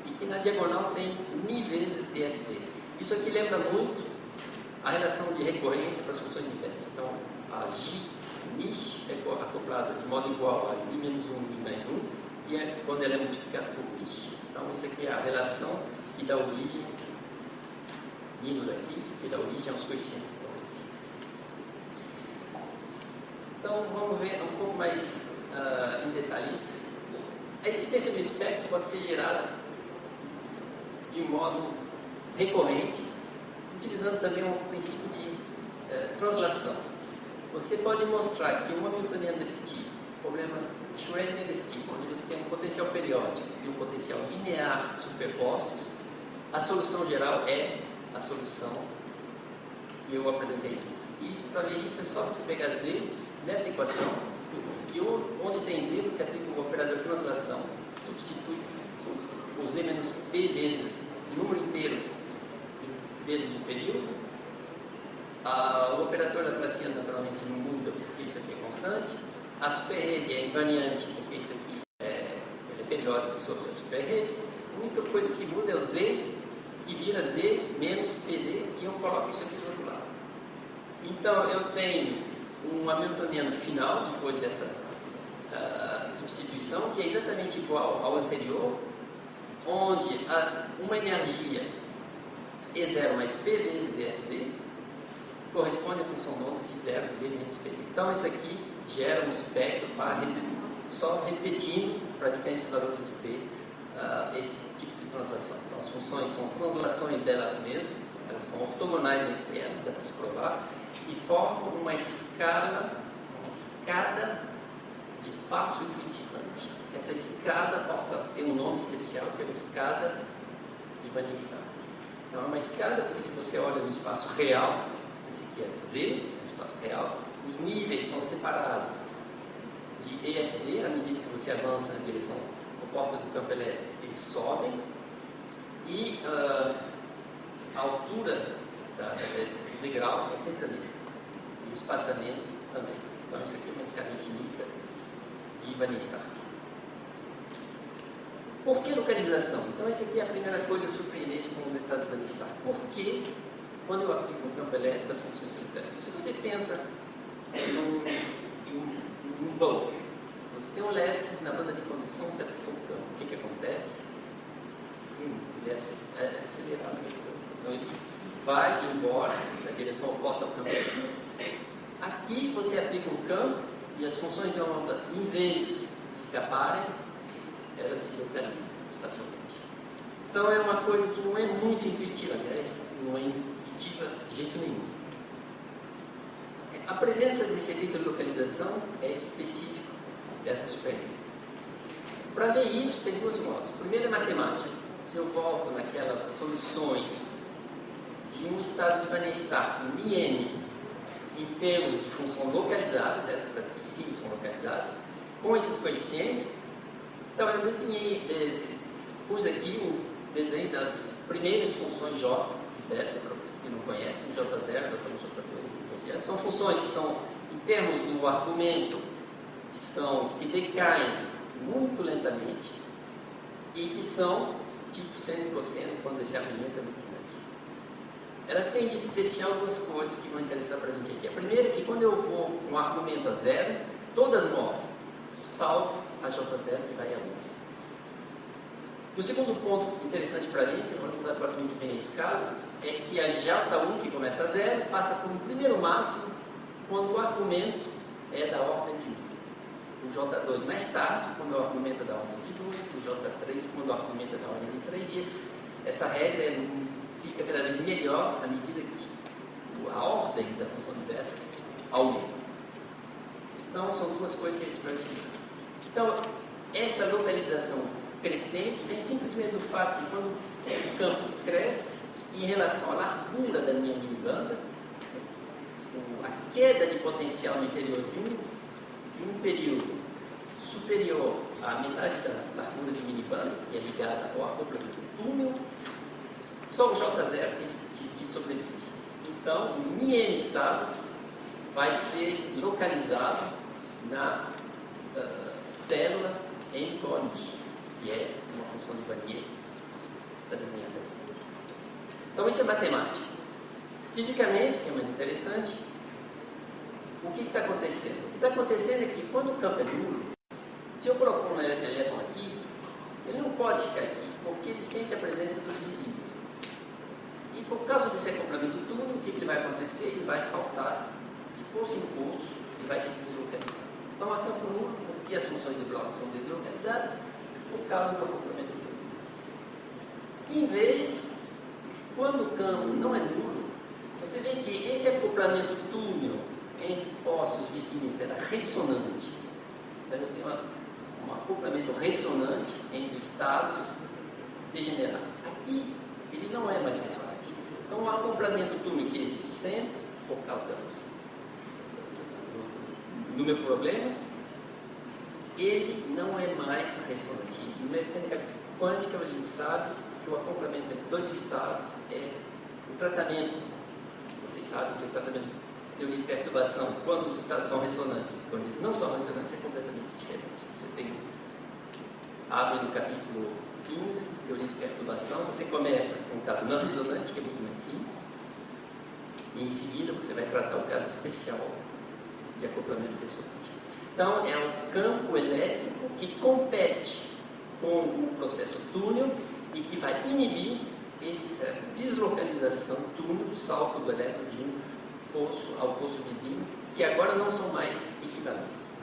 e que na diagonal tem μ vezes EFT. Isso aqui lembra muito a relação de recorrência para as funções de Bessel. Então, a G, MIS, é acoplada de modo igual a μ-1 e mais 1, e quando ela é multiplicada por MIS. Então, isso aqui é a relação que dá origem, indo daqui, que dá origem aos coeficientes que estão aqui. Então, vamos ver um pouco mais em detalhes. A existência do espectro pode ser gerada de modo recorrente, utilizando também um princípio de translação. Você pode mostrar que um hamiltoniano desse tipo, problema Schrödinger desse tipo, onde você tem um potencial periódico e um potencial linear superpostos, a solução geral é a solução que eu apresentei antes. E para ver isso é só você pegar Z nessa equação, e onde tem Z você aplica o operador de translação, substitui o Z menos P vezes o número inteiro vezes o período. O operador laplaciano naturalmente não muda porque isso aqui é constante. A superrede é invariante porque isso aqui é periódico sobre a superrede. A única coisa que muda é o Z, que vira Z menos PD, e eu coloco isso aqui do outro lado. Então eu tenho um hamiltoniano final depois dessa substituição, que é exatamente igual ao anterior, onde uma energia E0 mais P vezes EFD corresponde à função de onda φ0 Z menos PD. Então isso aqui gera um espectro só repetindo para diferentes valores de P esse tipo de translação. Então as funções são translações delas mesmas, elas são ortogonais entre elas, dá para se provar, e formam uma escada de passo equidistante. Essa escada tem um nome especial, que é a escada de Van Nistelrooy. Então é uma escada porque se você olha no espaço real, esse aqui é Z, no espaço real, os níveis são separados de EFD, à medida que você avança na direção oposta do campo elétrico, eles sobem, e a altura do degrau é sempre a mesma, e o espaçamento também. Então isso aqui é uma escada infinita de Van Nistelrooy. Por que localização? Então essa aqui é a primeira coisa surpreendente com os estados de Van Nistelrooy. Por que, quando eu aplico um campo elétrico, as funções são diferentes? Se você pensa num bulb, você tem um elétrico na banda de condução, você aplica um campo. O que acontece? Ele é acelerado. Então ele vai embora na direção oposta ao campo elétrico. Aqui você aplica um campo e as funções de onda, em vez de escaparem, elas se localizam espacialmente. Então é uma coisa que não é muito intuitiva, aliás, não é intuitiva de jeito nenhum. A presença desse efeito de localização é específico dessa superrede. Para ver isso, tem dois modos. Primeiro é matemática. Se eu volto naquelas soluções de um estado de Van Nistelrooy, μn, em termos de função localizadas, essas aqui sim são localizadas, com esses coeficientes, então eu pus aqui um desenho das primeiras funções J de Bessel, para os que não conhecem, J0, J1, J2, assim por diante. São funções que são, em termos do argumento, que decaem muito lentamente e que são tipo seno e cosseno quando esse argumento é muito grande. Elas têm de especial duas coisas que vão interessar para a gente aqui. A primeira é que quando eu vou com um argumento a zero, todas morrem, salvo a J0 que vai a 1. E o segundo ponto interessante para a gente, eu vou mudar agora muito bem a escala, é que a J1 que começa a zero passa por um primeiro máximo quando o argumento é da ordem de 1. O J2 mais tarde, quando o argumento é da ordem de 2, o J3 quando o argumento é da ordem de 3, e essa regra fica cada vez melhor à medida que a ordem da função inversa aumenta. Então, são duas coisas que a gente vai utilizar. Então, essa localização crescente vem simplesmente do fato de quando o campo cresce, em relação à largura da minha minibanda, a queda de potencial no interior de um período superior à metade da largura de minibanda, que é ligada ao acoplamento do túnel, só o J0 que sobrevive. Então, o MIN estado vai ser localizado na célula em Cornish, que é uma função de Vanier, está desenhada aqui. Então, isso é matemática. Fisicamente, que é mais interessante, o que está acontecendo? O que está acontecendo é que quando o campo é nulo, se eu colocar um elétron aqui, ele não pode ficar aqui, porque ele sente a presença dos vizinhos. E por causa desse acoplamento do túnel, o que vai acontecer? Ele vai saltar de poço em poço e vai se deslocalizar. Então, há campo nulo, porque as funções de Bloch são deslocalizadas por causa do acoplamento do túnel. Em vez, quando o campo não é nulo, você vê que esse acoplamento túnel entre poços vizinhos era ressonante. Então, eu tenho um acoplamento ressonante entre estados degenerados. Aqui, ele não é mais ressonante. Então, o acoplamento túnel que existe sempre, por causa do meu problema, ele não é mais ressonante. Em mecânica quântica, a gente sabe que o acoplamento entre dois estados é o tratamento. Vocês sabem que o tratamento de teoria de perturbação, quando os estados são ressonantes e quando eles não são ressonantes, é completamente diferente. Você abre no capítulo 15, teoria de perturbação, você começa com o caso não ressonante, que é muito mais simples, e em seguida você vai tratar o caso especial de acoplamento ressonante. Então, é um campo elétrico que compete com o processo túnel e que vai inibir essa deslocalização túnel, do salto do elétron de um poço ao poço vizinho, que agora não são mais equivalentes.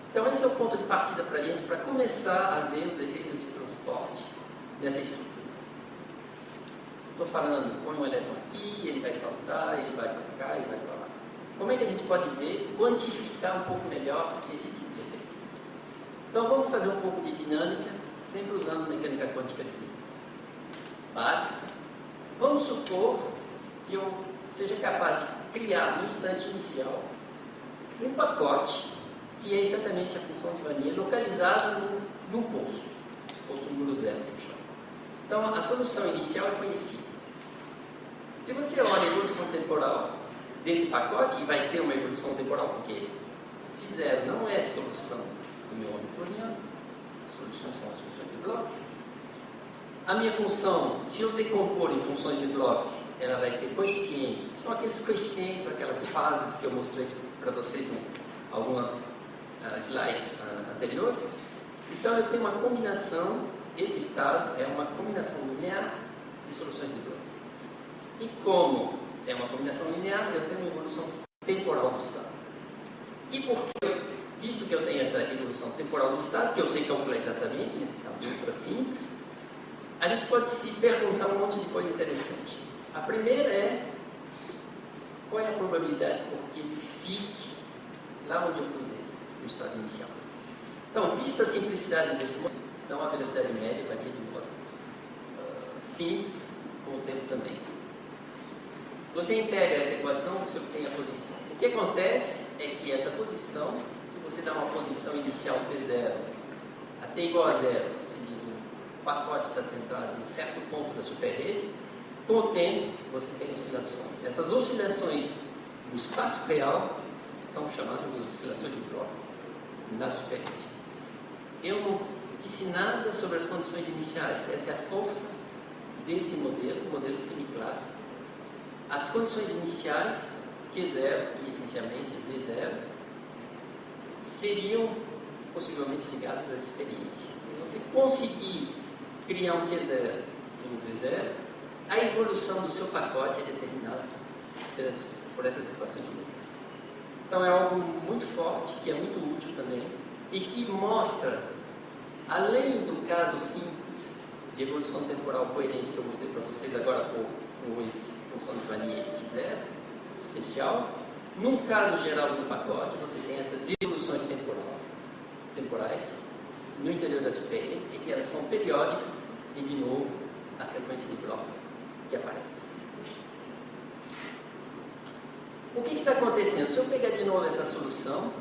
Então, esse é o ponto de partida para a gente, para começar a ver os efeitos de transporte dessa estrutura. Estou falando, põe um elétron aqui, ele vai saltar, ele vai para cá, ele vai para lá. Como é que a gente pode ver, quantificar um pouco melhor esse tipo de efeito? Então, vamos fazer um pouco de dinâmica, sempre usando mecânica quântica básica. Vamos supor que eu seja capaz de criar, no instante inicial, um pacote que é exatamente a função de Vanier localizado num poço número 0, que eu chamo. Então, a solução inicial é conhecida. Se você olha a evolução temporal desse pacote, e vai ter uma evolução temporal, porque Φ0 não é solução do meu hamiltoniano, as soluções são as funções de Bloch. A minha função, se eu decompor em funções de Bloch, ela vai ter coeficientes, são aqueles coeficientes, aquelas fases que eu mostrei para vocês em algumas slides anteriores. Então, eu tenho uma combinação, esse estado é uma combinação linear de soluções de Bloch. E como é uma combinação linear, eu tenho uma evolução temporal do estado. E visto que eu tenho essa evolução temporal do estado, que eu sei calcular exatamente, nesse caminho ultra simples, a gente pode se perguntar um monte de coisa interessante. A primeira é, qual é a probabilidade por que ele fique lá onde eu pus ele, no estado inicial? Então, vista a simplicidade desse modelo, então a velocidade média varia de modo simples, com o tempo também. Você integra essa equação, você obtém a posição. O que acontece é que essa posição, se você dá uma posição inicial T0 até igual a zero, você diz o pacote está centrado em um certo ponto da superrede, com o tempo você tem oscilações. Essas oscilações no espaço real são chamadas de oscilações de Bloch na superrede. Eu disse nada sobre as condições iniciais. Essa é a força desse modelo, o modelo semiclássico. As condições iniciais, Q0 e essencialmente Z0, seriam possivelmente ligadas à experiência. Se você conseguir criar um Q0 e um Z0, a evolução do seu pacote é determinada por essas equações simples. Então é algo muito forte, que é muito útil também, e que mostra, além do caso simples de evolução temporal coerente que eu mostrei para vocês agora há pouco, com esse função de Vanier X0 especial, num caso geral do pacote, você tem essas evoluções temporais no interior da superrede, e que elas são periódicas, e de novo a frequência de Bloch que aparece. O que está acontecendo? Se eu pegar de novo essa solução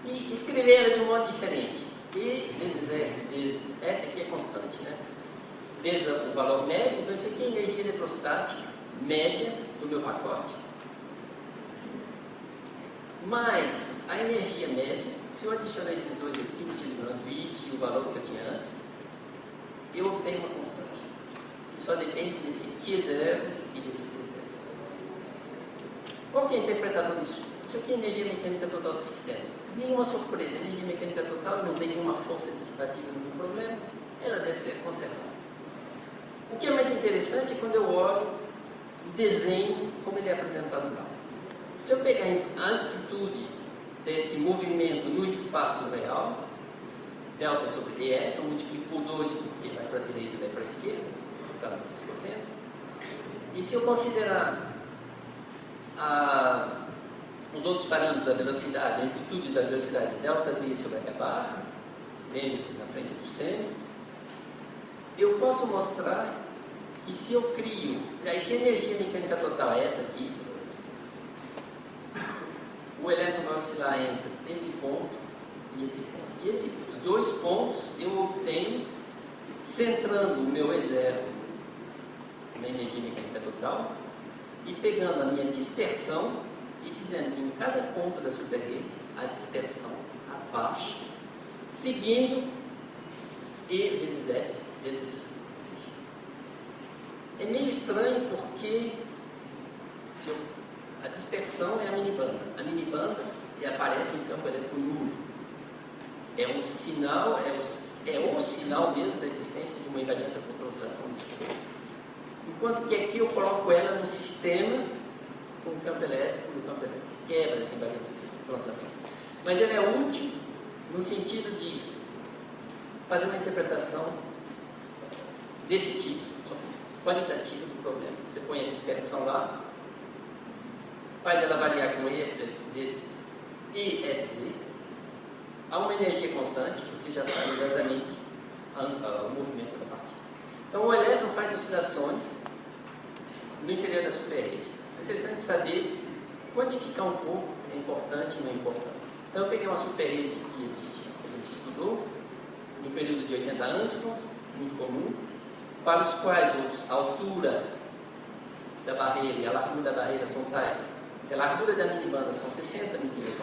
e escrever ela de um modo diferente, E vezes R vezes F aqui é constante, né? Vezes o valor médio, então isso aqui é a energia eletrostática média do meu pacote, mais a energia média. Se eu adicionar esses dois aqui, utilizando isso e o valor que eu tinha antes, eu obtenho uma constante, que só depende desse Q0 e desse C0. Qual que é a interpretação disso? Isso aqui é energia mecânica total do sistema. Nenhuma surpresa, energia mecânica total não tem nenhuma força dissipativa no problema, ela deve ser conservada. O que é mais interessante é quando eu olho o desenho como ele é apresentado lá. Se eu pegar a amplitude desse movimento no espaço real, delta sobre EF, eu multiplico por 2 porque vai para a direita e vai para a esquerda, por causa desses cossenos. E se eu considerar os outros parâmetros, a velocidade, a amplitude da velocidade, delta V sobre H barra, lembre-se na frente do seno, eu posso mostrar que se eu crio, se a energia mecânica total é essa aqui, o elétron vai oscilar entre esse ponto e esse ponto. E esses dois pontos eu obtenho centrando o meu E0 na energia mecânica total e pegando a minha dispersão e dizendo que em cada ponto da superrede a dispersão abaixa, seguindo E vezes F vezes C. É meio estranho porque a dispersão é a minibanda. A minibanda aparece em campo elétrico nulo. É um sinal, é o sinal mesmo da existência de uma invariância por translação do sistema. Enquanto que aqui eu coloco ela no sistema com o campo elétrico, e o campo elétrico quebra essa invariância por translação. Mas ela é útil no sentido de fazer uma interpretação desse tipo, qualitativa do problema. Você põe a dispersão lá, faz ela variar com EFZ, há uma energia constante, que você já sabe exatamente o movimento da partícula. Então o elétron faz oscilações no interior da superrede. É interessante saber quantificar um pouco, é importante e não é importante. Então eu peguei uma superrede que existe, que a gente estudou, no período de 80 angstroms, muito comum, para os quais a altura da barreira e a largura da barreira são tais. A largura da minibanda são 60 mV.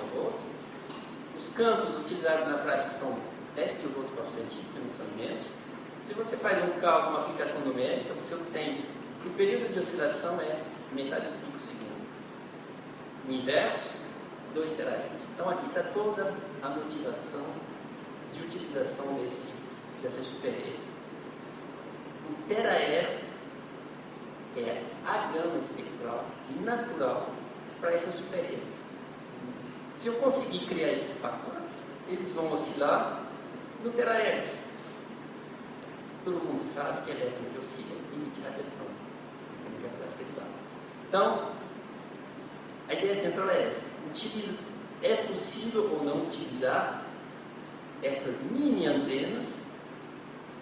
Os campos utilizados na prática são 10 kV por centímetro, não são menos. Se você faz um cálculo, uma aplicação numérica, você obtém que o período de oscilação é metade do pico segundo. O inverso, 2 terahertz. Então aqui está toda a motivação de utilização dessa superrede. O terahertz é a gama espectral natural para essa superrede. Se eu conseguir criar esses pacotes, eles vão oscilar no terahertz. Todo mundo sabe que elétron que oscila emite radiação. Então, a ideia central é essa. É possível ou não utilizar essas mini antenas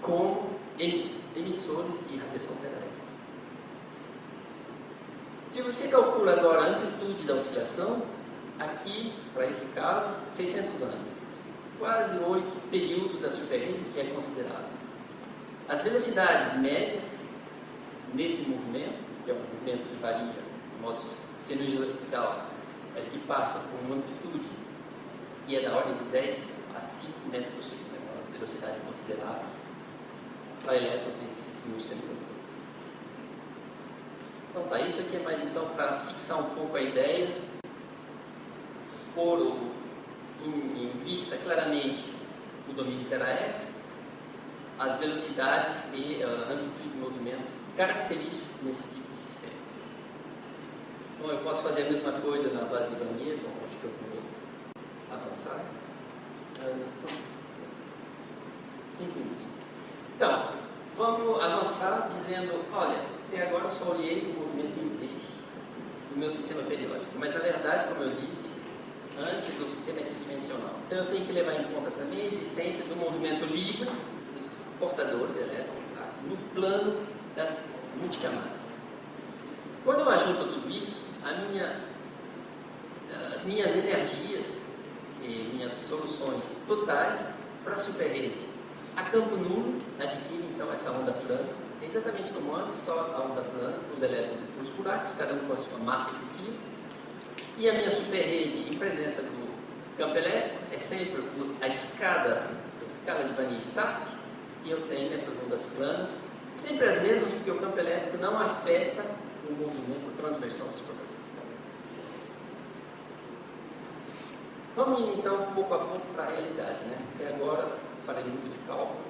como emissores de radiação terahertz. Se você calcula agora a amplitude da oscilação, aqui, para esse caso, 600 anos. Quase 8 períodos da superrede que é considerado. As velocidades médias nesse movimento, que é um movimento que varia de modo sinusoidal, mas que passa por uma amplitude que é da ordem de 10 a 5 metros por segundo. velocidade considerável para elétrons nos semicondutores. Então tá, isso aqui é mais então para fixar um pouco a ideia, pôr em vista claramente o domínio terahertz, as velocidades e amplitude de movimento característicos nesse tipo de sistema. Então eu posso fazer a mesma coisa na base de Bragnier, então acho que eu vou avançar. 5 minutos. Então, vamos avançar dizendo, olha, até agora eu só olhei o movimento em Z do meu sistema periódico, mas na verdade, como eu disse, antes do sistema é tridimensional. Então eu tenho que levar em conta também a existência do movimento livre dos portadores elétrons, tá? No plano das multicamadas. Quando eu ajunto tudo isso, as minhas energias e minhas soluções totais para a superrede a campo nulo adquire então essa onda plana, exatamente como antes, só a onda plana, os elétrons e os buracos, cada um com a sua massa efetiva. E a minha superrede em presença do campo elétrico é sempre a escala de Wannier-Stark, e eu tenho essas ondas planas, sempre as mesmas, porque o campo elétrico não afeta o movimento, a transversão dos portadores. Vamos indo então pouco a pouco para a realidade, né? Até agora falei muito de cálculo.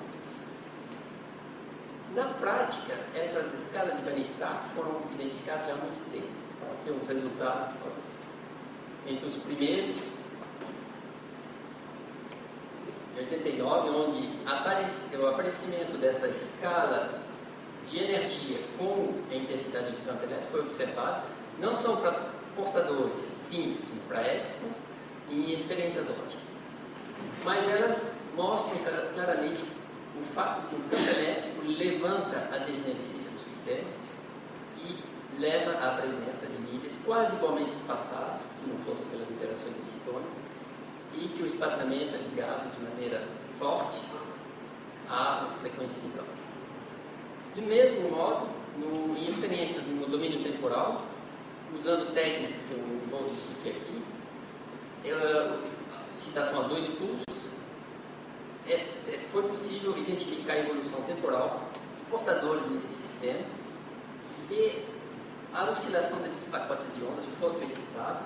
Na prática, essas escalas de Wannier-Stark foram identificadas já há muito tempo. Então, aqui os resultados entre os primeiros, em 89, onde o aparecimento dessa escala de energia com a intensidade do campo elétrico foi observado, não só para portadores simples, mas para Edison e experiências ópticas. Mas elas mostram claramente o fato que o campo elétrico levanta a degenerescência do sistema e leva à presença de níveis quase igualmente espaçados, se não fosse pelas interações de citônio, e que o espaçamento é ligado de maneira forte à frequência de Broca. Do mesmo modo, em experiências no domínio temporal, usando técnicas que eu vou discutir aqui, citação a 2 pulsos, foi possível identificar a evolução temporal de portadores nesse sistema e a oscilação desses pacotes de ondas foi citada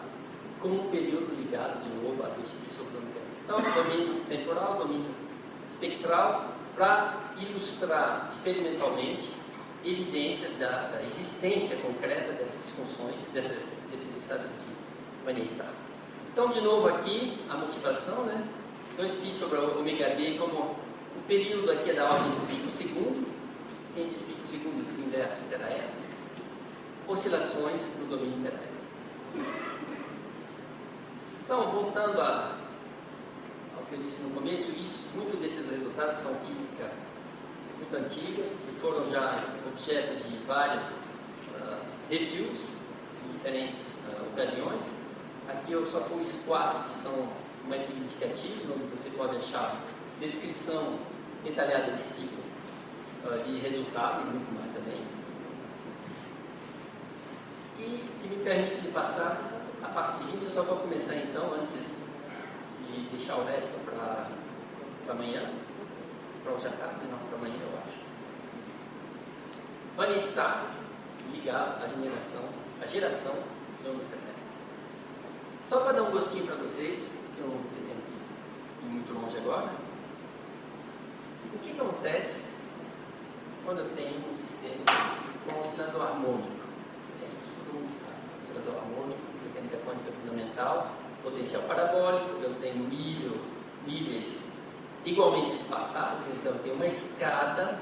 como um período ligado de novo à subdomínio. Então, domínio temporal, domínio espectral, para ilustrar experimentalmente evidências da existência concreta dessas funções, desses estados de Wannier-Stark. Então, de novo aqui, a motivação, né? 2π sobre o ômega B, como o período aqui é da ordem do pico segundo, quem diz pico segundo inverso terahertz, oscilações no domínio terahertz. Então, voltando ao que eu disse no começo, muitos desses resultados são física muito antiga, que foram já objeto de vários reviews em diferentes ocasiões. Aqui eu só pus 4 que são mais significativos, onde você pode achar descrição detalhada desse tipo de resultado e muito mais além. E que me permite de passar a parte seguinte. Eu só vou começar então, antes de deixar o resto para amanhã, para hoje à tarde, não, para amanhã eu acho. Wannier-Stark ligado à geração de ondas terrestres. Só para dar um gostinho para vocês, que eu não pretendo ir muito longe agora, o que acontece quando eu tenho um sistema com oscilador harmônico? Isso todo mundo sabe. Oscilador harmônico, mecânica quântica fundamental, potencial parabólico, eu tenho níveis igualmente espaçados, então eu tenho uma escala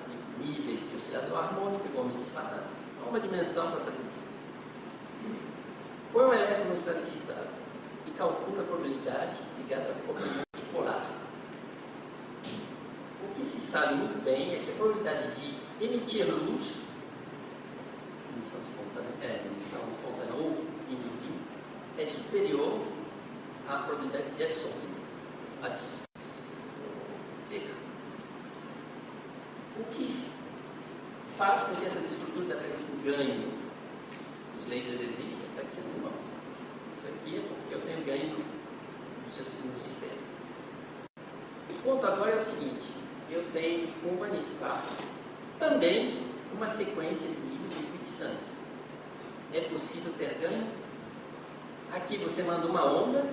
de níveis de oscilador harmônico igualmente espaçado. Há uma dimensão para fazer isso. Põe um elétron no estado excitado e calcula a probabilidade ligada ao complemento polar. O que se sabe muito bem é que a probabilidade de emitir luz, emissão espontânea ou induzir, é superior à probabilidade de absorver. O que faz com que essas estruturas apresentem ganho? Os lasers existem, está aqui no mão. Isso aqui é porque eu tenho ganho no sistema. O ponto agora é o seguinte, eu tenho um vanistar, também uma sequência de níveis de equidistância. É possível ter ganho? Aqui você manda uma onda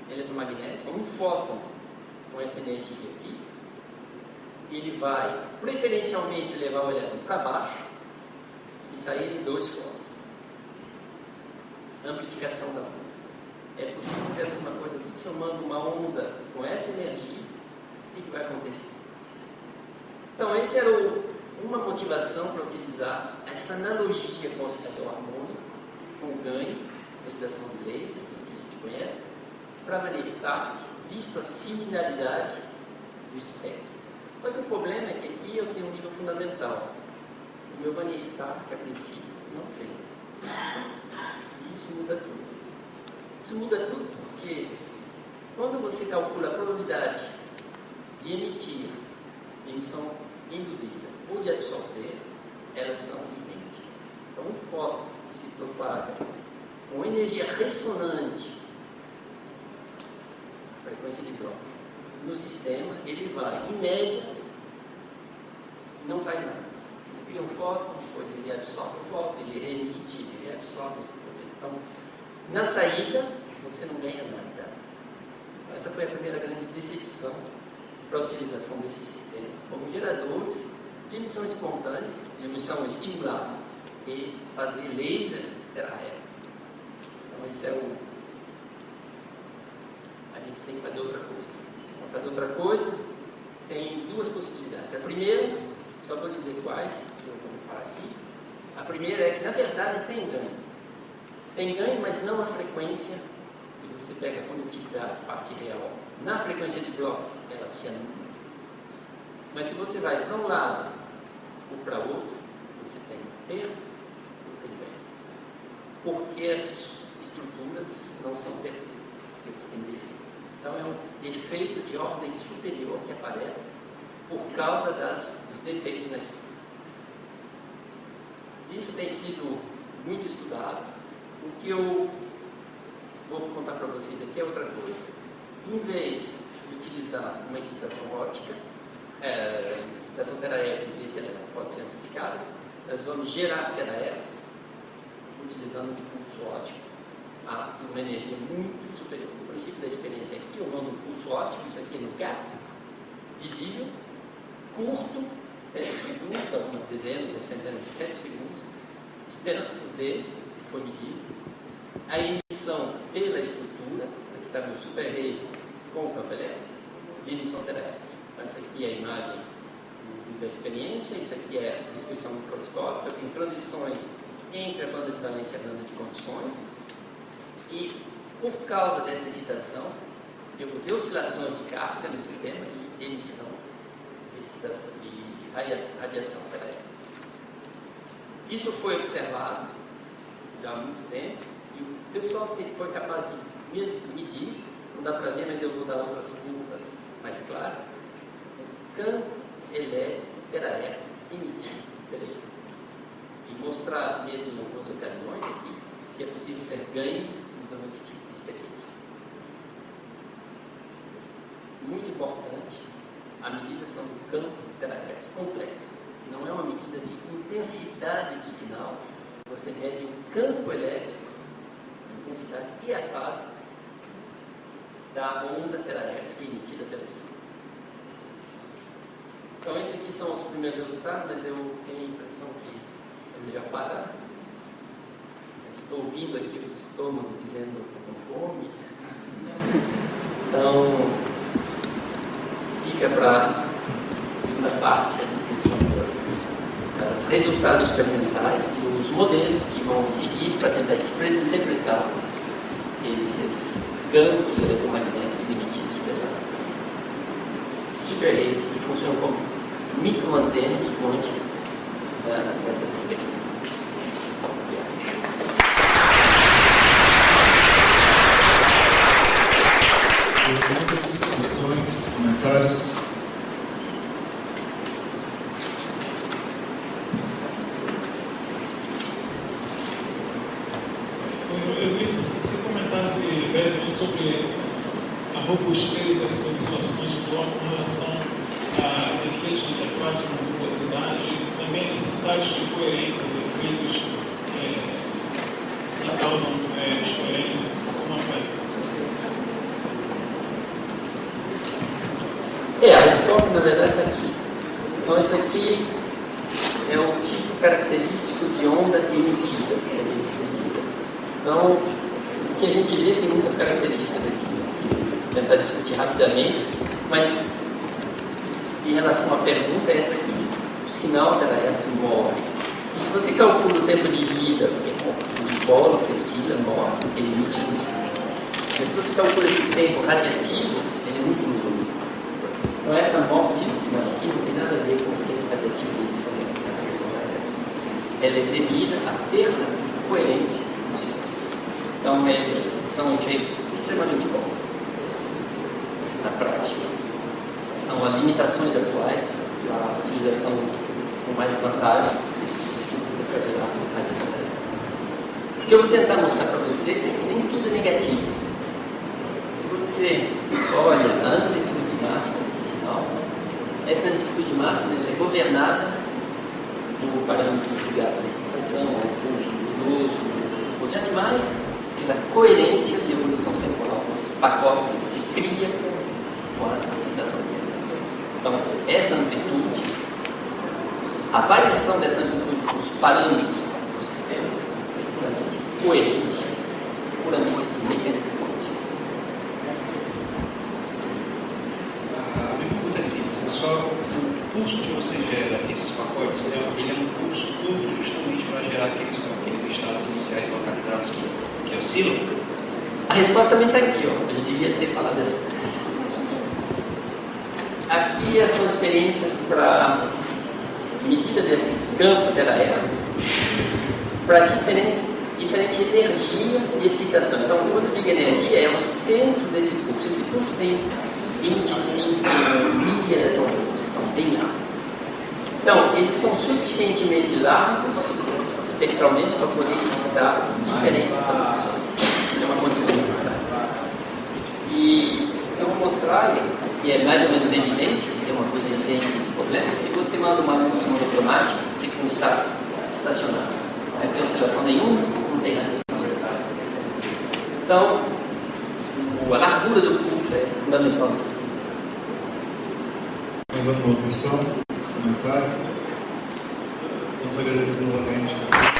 eletromagnética, um fóton com essa energia aqui, ele vai preferencialmente levar o elétron para baixo e sair em 2 fótons. Amplificação da onda. É possível ver a mesma coisa aqui. Se eu mando uma onda com essa energia, o que vai acontecer? Então, essa era uma motivação para utilizar essa analogia com o oscilador harmônico, com o ganho, utilização de laser, que a gente conhece, para vanistar, visto a similaridade do espectro. Só que o problema é que aqui eu tenho um nível fundamental. O meu vanistar, que a princípio não tem. E isso muda tudo. Isso muda tudo porque quando você calcula a probabilidade de emitir emissão induzida ou de absorver, elas são idênticas. Então, um fóton que se propaga com energia ressonante, frequência de Bloch, no sistema, ele vai, em média, não faz nada. Ele cria um fóton, depois ele absorve o fóton, ele remite, ele absorve esse produto. Então, na saída, você não ganha nada. Essa foi a primeira grande decepção para a utilização desses sistemas como geradores de emissão espontânea, de emissão estimulada e fazer lasers terahertz. Então, esse é a gente tem que fazer outra coisa. Para fazer outra coisa, tem 2 possibilidades. A primeira, só vou dizer quais, eu vou parar aqui. A primeira é que, na verdade, tem ganho. Tem ganho, mas não a frequência. Se você pega a condutividade, parte real, na frequência de Bloch, ela se anula. Mas se você vai para um lado ou para outro, você tem perda ou tem ganho. Porque as estruturas não são perfeitas, eles têm defeito. Então é um efeito de ordem superior que aparece por causa dos defeitos na estrutura. Isso tem sido muito estudado. O que eu vou contar para vocês aqui é outra coisa. Em vez de utilizar uma excitação óptica, excitação terahertz, esse elétron pode ser amplificado, nós vamos gerar terahertz utilizando um pulso óptico a uma energia muito superior. O princípio da experiência aqui, eu mando um pulso óptico, isso aqui no gap, visível, curto, segundos, algumas dezenas ou centenas de segundos, esperando ver que foi medido. A emissão pela estrutura, aqui está meu super rede com o campo elétrico, de emissão terahertz. Então, isso aqui é a imagem da experiência, isso aqui é a descrição microscópica, tem transições entre a banda de valência e a banda de condições, e por causa dessa excitação, eu vou ter oscilações de carga no sistema e emissão de radiação terahertz. Isso foi observado já há muito tempo, e o pessoal foi capaz de mesmo medir, não dá para ver, mas eu vou dar outras curvas mais claras, o campo elétrico terahertz emitido pela estrutura. E mostrar mesmo em algumas ocasiões aqui que é possível ter ganho usando esse tipo de experiência. Muito importante, a medição do campo terahertz complexa. Não é uma medida de intensidade do sinal, você mede o campo elétrico, a intensidade e a fase da onda terahertz que é emitida pela estrutura. Então, esses aqui são os primeiros resultados, mas eu tenho a impressão que é melhor parar. Estou ouvindo aqui os estômagos dizendo que estou com fome. Então, fica para a segunda parte a descrição dos resultados experimentais e os modelos que vão seguir para tentar interpretar esses campos eletromagnéticos emitidos pela superrede que funcionam como microantenas quânticas dessas experiências. Perguntas, questões, comentários? Eu queria que você comentasse brevemente sobre a robustez dessas oscilações de bloco com relação a efeitos de interface com complexidade e também a necessidade de coerência de efeitos que causam descoerência nesse sistema operacional. A resposta, na verdade, está aqui. Então, isso aqui é o tipo característico de onda emitida. Então, o que a gente vê tem muitas características aqui. Vou tentar discutir rapidamente, mas em relação à pergunta, essa aqui, o sinal dela morre. E se você calcula o tempo de vida, o bolo que oscila, morre, ele emite luz. Mas se você calcula esse tempo radiativo, ele é muito longo. Então, essa morte do sinal aqui não tem nada a ver com o tempo radiativo de emissão da radiação radioativa. Ela é devida à perda de coerência do sistema. Então, eles são efeitos extremamente bons na prática. São as limitações atuais, a utilização com mais vantagem desse tipo de estrutura para gerar radiação radioativa. O que eu vou tentar mostrar para vocês é que nem tudo é negativo. Se você olha a amplitude máxima desse sinal, essa amplitude máxima é governada por parâmetros ligados à excitação, ao fluxo luminoso, assim por diante, mas pela coerência de evolução temporal desses pacotes que você cria com a excitação. Então, essa amplitude, a variação dessa amplitude com os parâmetros do sistema é puramente coerente, puramente mecânica. A minha pergunta é simples, só o pulso que você gera esses pacotes, ele é um pulso curto justamente para gerar aqueles estados iniciais localizados que oscilam? A resposta também está aqui, ó. Eu devia ter falado dessa. Aqui são experiências para medida desse campo terahertz para diferente energia de excitação. Então, quando eu digo energia, é o centro desse pulso. Esse pulso tem 25 milielectronvolts, são bem largos. Então, eles são suficientemente largos espectralmente para poder excitar diferentes condições. É uma condição necessária. E o que eu vou mostrar, que é mais ou menos evidente, se tem uma coisa evidente nesse problema, se você manda uma luz monocromática, você que não está estacionado, não tem oscilação nenhuma, não tem radiação. Então, a largura do pulso é fundamental nisso. Mais alguma questão? Comentário? Vamos agradecer novamente.